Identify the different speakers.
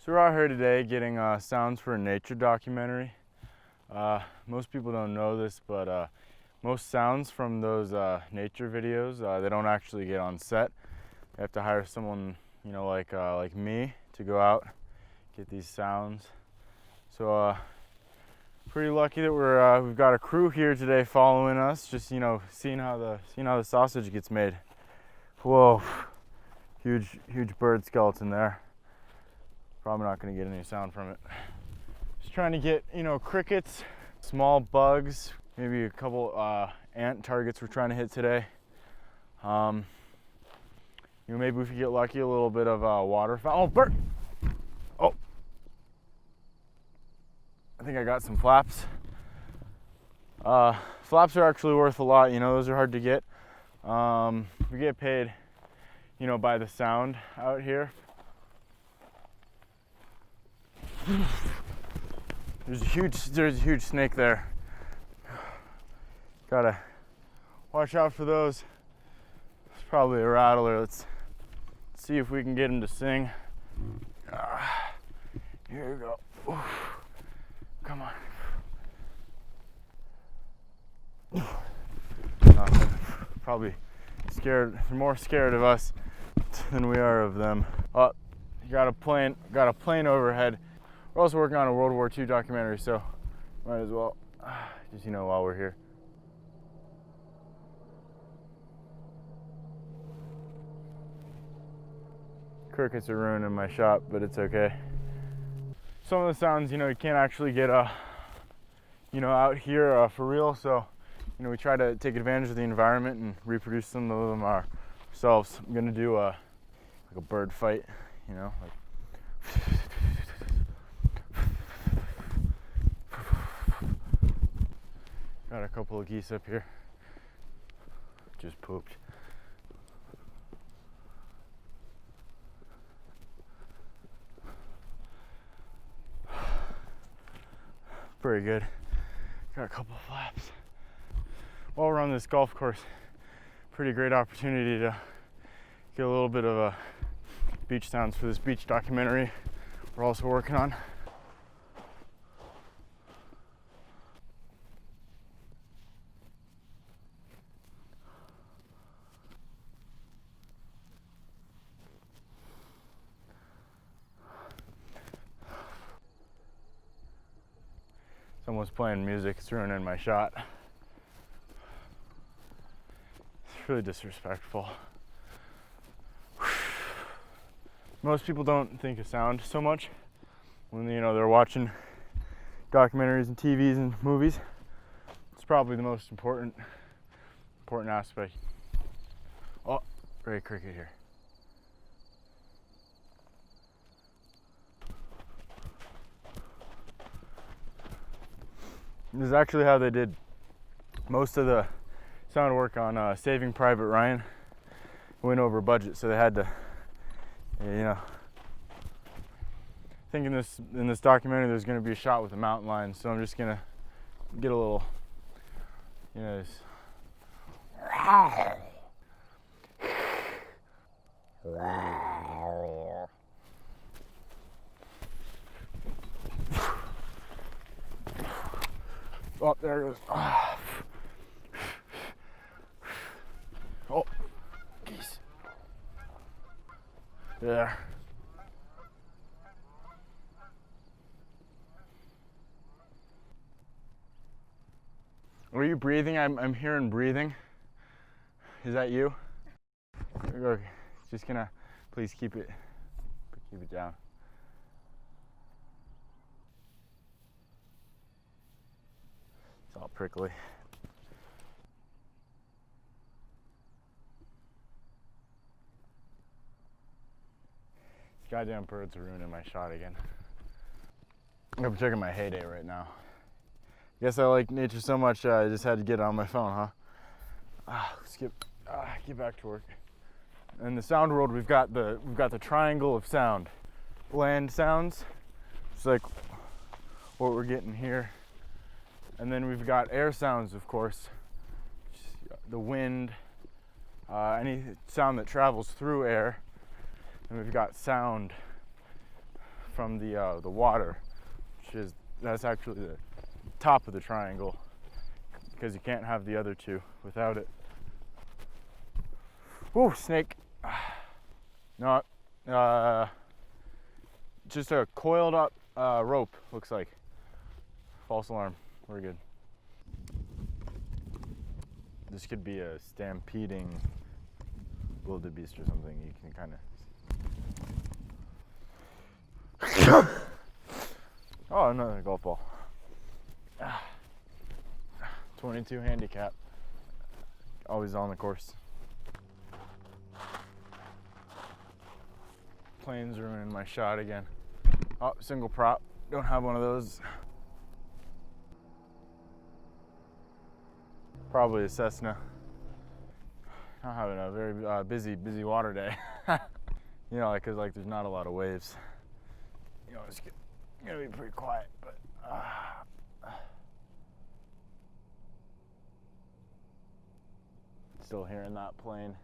Speaker 1: So we're out here today getting sounds for a nature documentary. Most people don't know this, but most sounds from those nature videos, they don't actually get on set. You have to hire someone, you know, like me to go out, get these sounds. So pretty lucky that we've got a crew here today following us, just, you know, seeing how the sausage gets made. Whoa, huge bird skeleton there. Probably not going to get any sound from it. Just trying to get, you know, crickets, small bugs, maybe a couple ant targets we're trying to hit today. You know, maybe if we get lucky, a little bit of waterfowl. Oh, bird! Oh, I think I got some flaps. Flaps are actually worth a lot. You know, those are hard to get. We get paid, you know, by the sound out here. There's a huge snake there. Gotta watch out for those. It's probably a rattler. Let's see if we can get him to sing. Here we go. Oof. Come on. Probably scared. They're more scared of us than we are of them. Oh, you got a plane overhead. We're also working on a World War II documentary, so might as well, just, you know, while we're here. Crickets are ruining my shot, but it's okay. Some of the sounds, you know, you can't actually get, you know, out here for real, so, you know, we try to take advantage of the environment and reproduce some of them ourselves. I'm gonna do like a bird fight, you know, like. Got a couple of geese up here. Just pooped. Pretty good. Got a couple of flaps. While we're on this golf course, pretty great opportunity to get a little bit of beach sounds for this beach documentary we're also working on. Someone's playing music, it's ruining my shot. It's really disrespectful. Most people don't think of sound so much when, you know, they're watching documentaries and TVs and movies. It's probably the most important aspect. Oh, great cricket here. This is actually how they did most of the sound work on Saving Private Ryan. It went over budget, so they had to, you know. I think in this documentary there's going to be a shot with a mountain lion, so I'm just going to get a little, you know, this. Oh, there it goes. Oh, geese. There. Are you breathing? I'm hearing breathing. Is that you? Okay. Just gonna, please keep it down. It's all prickly. These goddamn birds are ruining my shot again. I'm checking my heyday right now. Guess I like nature so much I just had to get it on my phone, huh? Let's get back to work. In the sound world, we've got the triangle of sound. Land sounds, just like what we're getting here. And then we've got air sounds, of course. The wind, any sound that travels through air. And we've got sound from the water, that's actually the top of the triangle, because you can't have the other two without it. Ooh, snake. No, just a coiled up rope, looks like. False alarm, we're good. This could be a stampeding wildebeest or something. You can kind of. Oh, another golf ball. 22 handicap. Always on the course. Plane's ruining my shot again. Oh, single prop. Don't have one of those. Probably a Cessna. I'm having a very busy water day. You know, because there's not a lot of waves. You know, it's gonna be pretty quiet, but still hearing that plane.